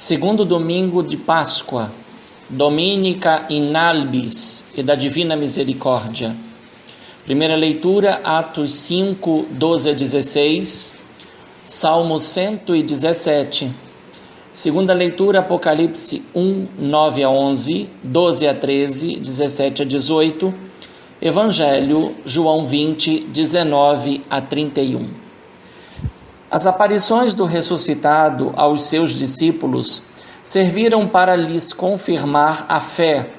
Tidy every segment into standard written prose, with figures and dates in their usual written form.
Segundo domingo de Páscoa, Dominica in albis e da Divina Misericórdia. Primeira leitura, Atos 5, 12 a 16, Salmo 117. Segunda leitura, Apocalipse 1, 9 a 11, 12 a 13, 17 a 18, Evangelho, João 20, 19 a 31. As aparições do ressuscitado aos seus discípulos serviram para lhes confirmar a fé,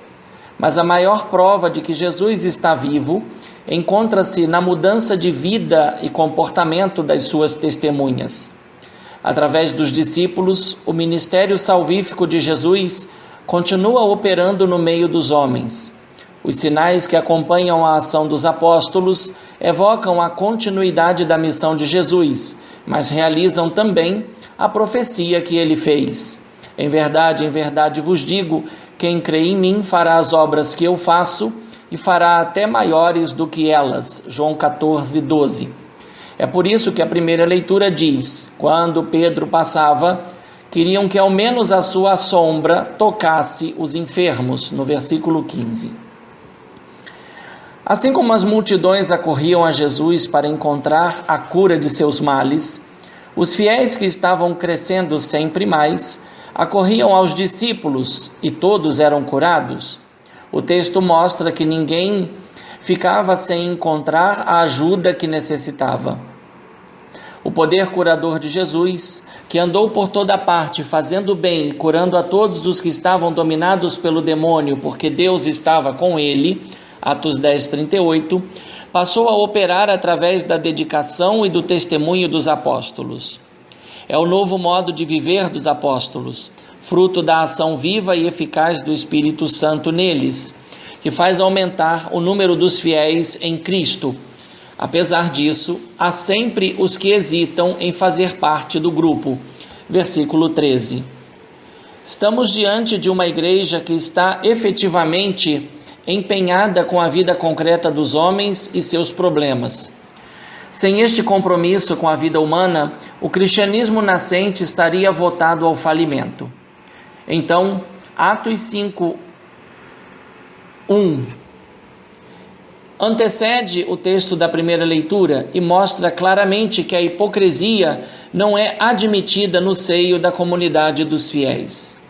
mas a maior prova de que Jesus está vivo encontra-se na mudança de vida e comportamento das suas testemunhas. Através dos discípulos, o ministério salvífico de Jesus continua operando no meio dos homens. Os sinais que acompanham a ação dos apóstolos evocam a continuidade da missão de Jesus, mas realizam também a profecia que ele fez. Em verdade vos digo, quem crê em mim fará as obras que eu faço e fará até maiores do que elas. João 14, 12. É por isso que a primeira leitura diz: quando Pedro passava, queriam que ao menos a sua sombra tocasse os enfermos, no versículo 15. Assim como as multidões acorriam a Jesus para encontrar a cura de seus males, os fiéis que estavam crescendo sempre mais acorriam aos discípulos e todos eram curados. O texto mostra que ninguém ficava sem encontrar a ajuda que necessitava. O poder curador de Jesus, que andou por toda parte fazendo bem e curando a todos os que estavam dominados pelo demônio, porque Deus estava com ele, Atos 10, 38, passou a operar através da dedicação e do testemunho dos apóstolos. É o novo modo de viver dos apóstolos, fruto da ação viva e eficaz do Espírito Santo neles, que faz aumentar o número dos fiéis em Cristo. Apesar disso, há sempre os que hesitam em fazer parte do grupo. Versículo 13. Estamos diante de uma igreja que está efetivamente empenhada com a vida concreta dos homens e seus problemas. Sem este compromisso com a vida humana, o cristianismo nascente estaria votado ao falimento. Então, Atos 5, 1 antecede o texto da primeira leitura e mostra claramente que a hipocrisia não é admitida no seio da comunidade dos fiéis.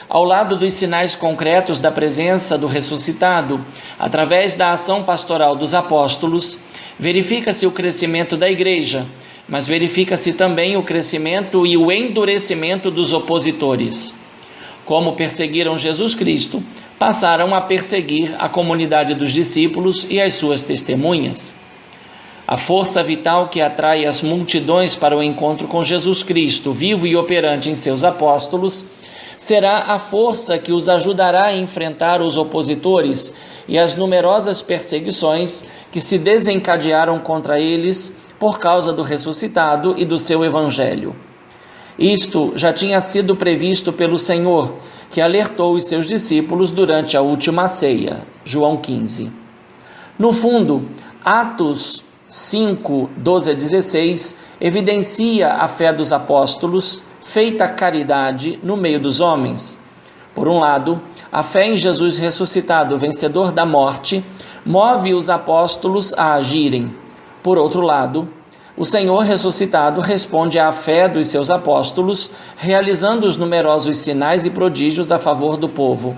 Ao lado dos sinais concretos da presença do ressuscitado, através da ação pastoral dos apóstolos, verifica-se o crescimento da igreja, mas verifica-se também o crescimento e o endurecimento dos opositores. Como perseguiram Jesus Cristo, passaram a perseguir a comunidade dos discípulos e as suas testemunhas. A força vital que atrai as multidões para o encontro com Jesus Cristo, vivo e operante em seus apóstolos, será a força que os ajudará a enfrentar os opositores e as numerosas perseguições que se desencadearam contra eles por causa do ressuscitado e do seu evangelho. Isto já tinha sido previsto pelo Senhor, que alertou os seus discípulos durante a última ceia. João 15. No fundo, Atos 5, 12 a 16 evidencia a fé dos apóstolos, feita caridade no meio dos homens. Por um lado, a fé em Jesus ressuscitado, vencedor da morte, move os apóstolos a agirem. Por outro lado, o Senhor ressuscitado responde à fé dos seus apóstolos, realizando os numerosos sinais e prodígios a favor do povo.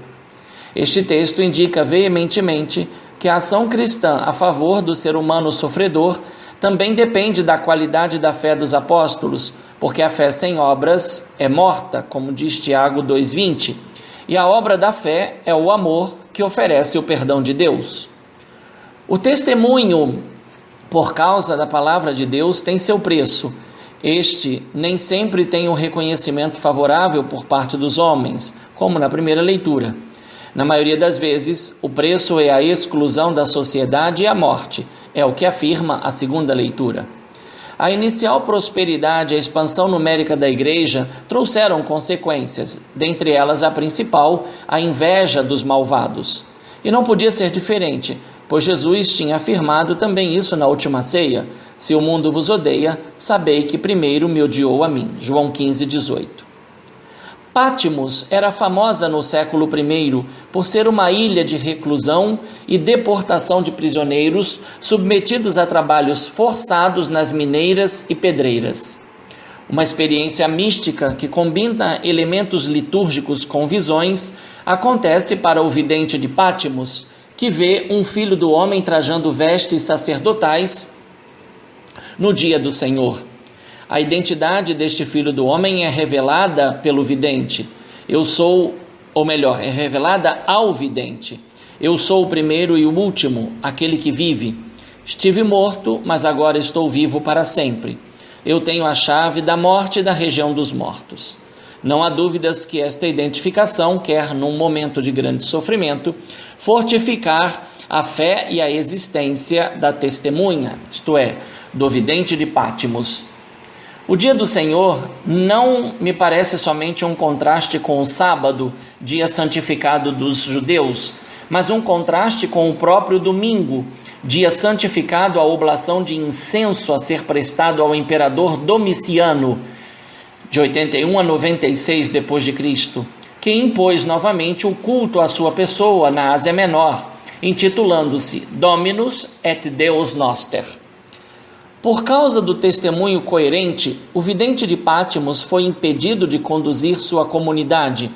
Este texto indica veementemente que a ação cristã a favor do ser humano sofredor também depende da qualidade da fé dos apóstolos, porque a fé sem obras é morta, como diz Tiago 2,20, e a obra da fé é o amor que oferece o perdão de Deus. O testemunho por causa da palavra de Deus tem seu preço. Este nem sempre tem um reconhecimento favorável por parte dos homens, como na primeira leitura. Na maioria das vezes, o preço é a exclusão da sociedade e a morte, é o que afirma a segunda leitura. A inicial prosperidade e a expansão numérica da igreja trouxeram consequências, dentre elas a principal, a inveja dos malvados. E não podia ser diferente, pois Jesus tinha afirmado também isso na última ceia: se o mundo vos odeia, sabei que primeiro me odiou a mim. João 15, 18. Pátimos era famosa no século I por ser uma ilha de reclusão e deportação de prisioneiros submetidos a trabalhos forçados nas mineiras e pedreiras. Uma experiência mística que combina elementos litúrgicos com visões acontece para o vidente de Pátimos, que vê um filho do homem trajando vestes sacerdotais no dia do Senhor. A identidade deste filho do homem é revelada pelo vidente. É revelada ao vidente. Eu sou o primeiro e o último, aquele que vive. Estive morto, mas agora estou vivo para sempre. Eu tenho a chave da morte e da região dos mortos. Não há dúvidas que esta identificação quer, num momento de grande sofrimento, fortificar a fé e a existência da testemunha, isto é, do vidente de Pátimos. O dia do Senhor não me parece somente um contraste com o sábado, dia santificado dos judeus, mas um contraste com o próprio domingo, dia santificado à oblação de incenso a ser prestado ao imperador Domiciano, de 81 a 96 d.C., que impôs novamente o culto à sua pessoa na Ásia Menor, intitulando-se Dominus et Deus Noster. Por causa do testemunho coerente, o vidente de Pátimos foi impedido de conduzir sua comunidade.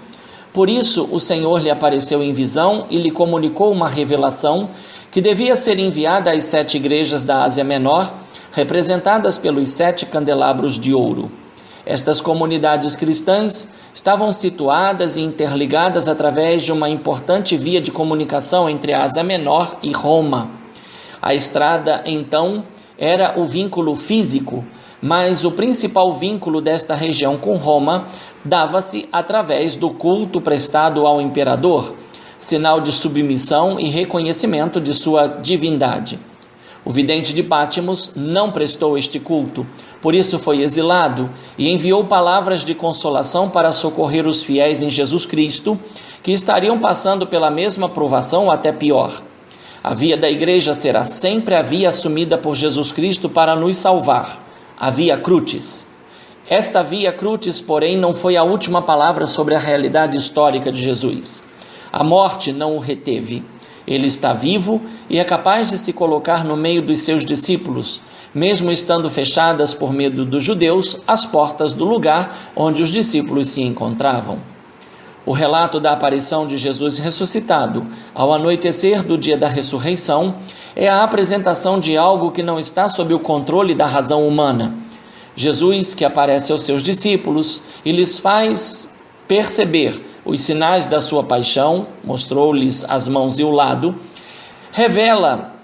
Por isso, o Senhor lhe apareceu em visão e lhe comunicou uma revelação que devia ser enviada às 7 igrejas da Ásia Menor, representadas pelos 7 candelabros de ouro. Estas comunidades cristãs estavam situadas e interligadas através de uma importante via de comunicação entre a Ásia Menor e Roma. A estrada, então, era o vínculo físico, mas o principal vínculo desta região com Roma dava-se através do culto prestado ao imperador, sinal de submissão e reconhecimento de sua divindade. O vidente de Pátimos não prestou este culto, por isso foi exilado e enviou palavras de consolação para socorrer os fiéis em Jesus Cristo, que estariam passando pela mesma provação ou até pior. A via da igreja será sempre a via assumida por Jesus Cristo para nos salvar, a via crucis. Esta via crucis, porém, não foi a última palavra sobre a realidade histórica de Jesus. A morte não o reteve. Ele está vivo e é capaz de se colocar no meio dos seus discípulos, mesmo estando fechadas por medo dos judeus as portas do lugar onde os discípulos se encontravam. O relato da aparição de Jesus ressuscitado ao anoitecer do dia da ressurreição é a apresentação de algo que não está sob o controle da razão humana. Jesus, que aparece aos seus discípulos e lhes faz perceber os sinais da sua paixão, mostrou-lhes as mãos e o lado, revela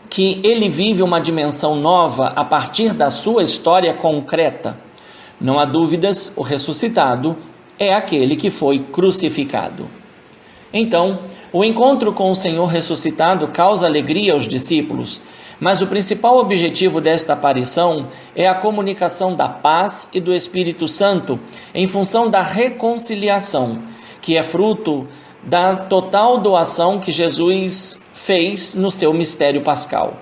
que ele vive uma dimensão nova a partir da sua história concreta. Não há dúvidas, o ressuscitado é aquele que foi crucificado. Então, o encontro com o Senhor ressuscitado causa alegria aos discípulos, mas o principal objetivo desta aparição é a comunicação da paz e do Espírito Santo em função da reconciliação, que é fruto da total doação que Jesus fez no seu mistério pascal.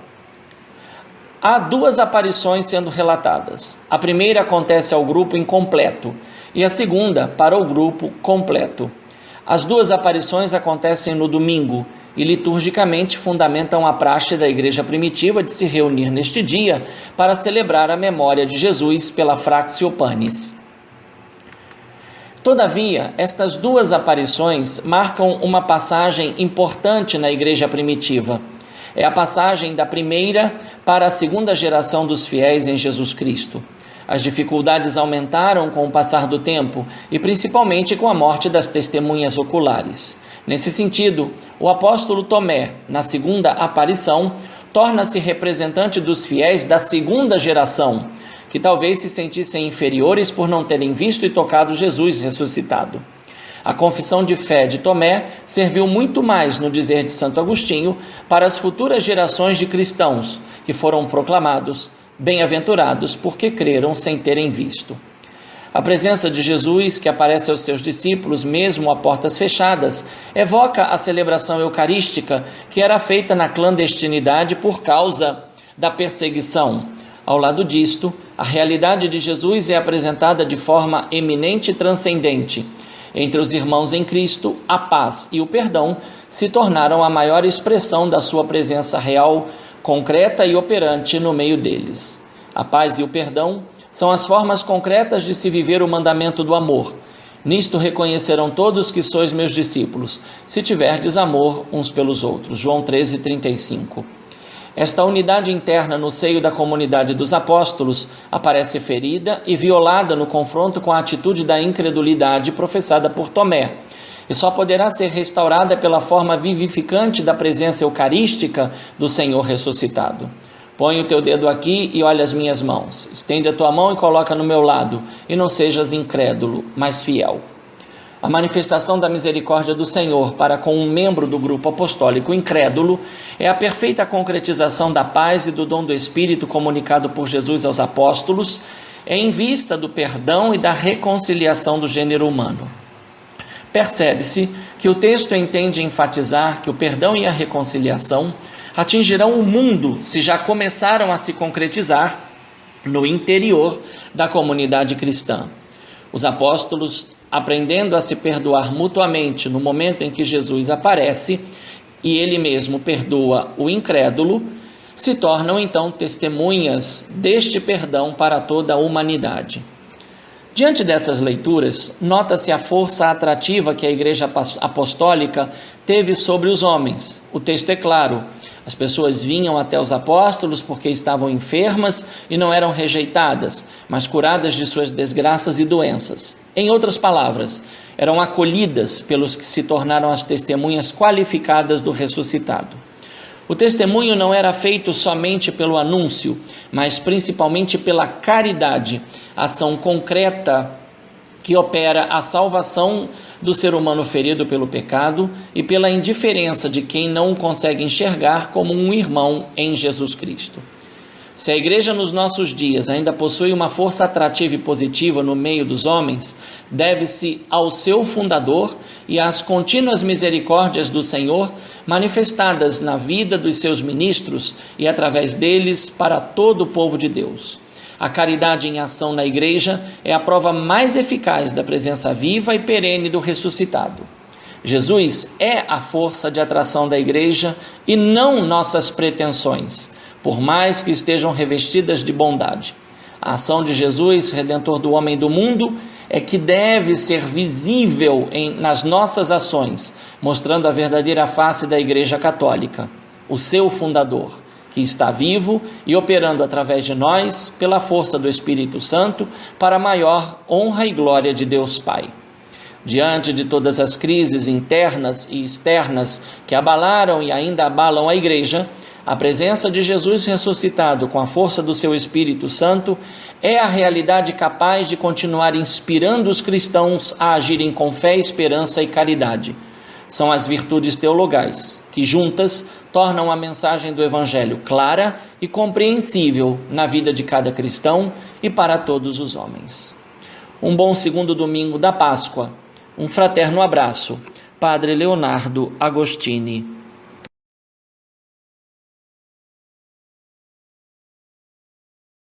Há 2 aparições sendo relatadas. A primeira acontece ao grupo incompleto e a segunda para o grupo completo. As 2 aparições acontecem no domingo e liturgicamente fundamentam a praxe da igreja primitiva de se reunir neste dia para celebrar a memória de Jesus pela Fractio Panis. Todavia, estas 2 aparições marcam uma passagem importante na igreja primitiva. É a passagem da primeira para a segunda geração dos fiéis em Jesus Cristo. As dificuldades aumentaram com o passar do tempo e principalmente com a morte das testemunhas oculares. Nesse sentido, o apóstolo Tomé, na segunda aparição, torna-se representante dos fiéis da segunda geração, que talvez se sentissem inferiores por não terem visto e tocado Jesus ressuscitado. A confissão de fé de Tomé serviu muito mais, no dizer de Santo Agostinho, para as futuras gerações de cristãos, que foram proclamados bem-aventurados porque creram sem terem visto. A presença de Jesus, que aparece aos seus discípulos mesmo a portas fechadas, evoca a celebração eucarística que era feita na clandestinidade por causa da perseguição. Ao lado disto, A realidade de Jesus é apresentada de forma eminente e transcendente. Entre os irmãos em Cristo, a paz e o perdão se tornaram a maior expressão da sua presença real, concreta e operante no meio deles. A paz e o perdão são as formas concretas de se viver o mandamento do amor. Nisto reconhecerão todos que sois meus discípulos, se tiverdes amor uns pelos outros. João 13:35. Esta unidade interna no seio da comunidade dos apóstolos aparece ferida e violada no confronto com a atitude da incredulidade professada por Tomé, e só poderá ser restaurada pela forma vivificante da presença eucarística do Senhor ressuscitado. Põe o teu dedo aqui e olha as minhas mãos. Estende a tua mão e coloca no meu lado, e não sejas incrédulo, mas fiel. A manifestação da misericórdia do Senhor para com um membro do grupo apostólico incrédulo é a perfeita concretização da paz e do dom do Espírito comunicado por Jesus aos apóstolos, em vista do perdão e da reconciliação do gênero humano. Percebe-se que o texto entende enfatizar que o perdão e a reconciliação atingirão o mundo se já começaram a se concretizar no interior da comunidade cristã. Os apóstolos, aprendendo a se perdoar mutuamente no momento em que Jesus aparece e ele mesmo perdoa o incrédulo, se tornam então testemunhas deste perdão para toda a humanidade. Diante dessas leituras, nota-se a força atrativa que a Igreja Apostólica teve sobre os homens. O texto é claro: as pessoas vinham até os apóstolos porque estavam enfermas e não eram rejeitadas, mas curadas de suas desgraças e doenças. Em outras palavras, eram acolhidas pelos que se tornaram as testemunhas qualificadas do ressuscitado. O testemunho não era feito somente pelo anúncio, mas principalmente pela caridade, ação concreta que opera a salvação do ser humano ferido pelo pecado e pela indiferença de quem não o consegue enxergar como um irmão em Jesus Cristo. Se a igreja nos nossos dias ainda possui uma força atrativa e positiva no meio dos homens, deve-se ao seu fundador e às contínuas misericórdias do Senhor manifestadas na vida dos seus ministros e através deles para todo o povo de Deus. A caridade em ação na igreja é a prova mais eficaz da presença viva e perene do ressuscitado. Jesus é a força de atração da igreja e não nossas pretensões, por mais que estejam revestidas de bondade. A ação de Jesus, Redentor do homem e do mundo, é que deve ser visível nas nossas ações, mostrando a verdadeira face da Igreja Católica, o seu fundador, que está vivo e operando através de nós, pela força do Espírito Santo, para a maior honra e glória de Deus Pai. Diante de todas as crises internas e externas que abalaram e ainda abalam a Igreja, a presença de Jesus ressuscitado com a força do seu Espírito Santo é a realidade capaz de continuar inspirando os cristãos a agirem com fé, esperança e caridade. São as virtudes teologais, que juntas tornam a mensagem do Evangelho clara e compreensível na vida de cada cristão e para todos os homens. Um bom segundo domingo da Páscoa. Um fraterno abraço. Padre Leonardo Agostini.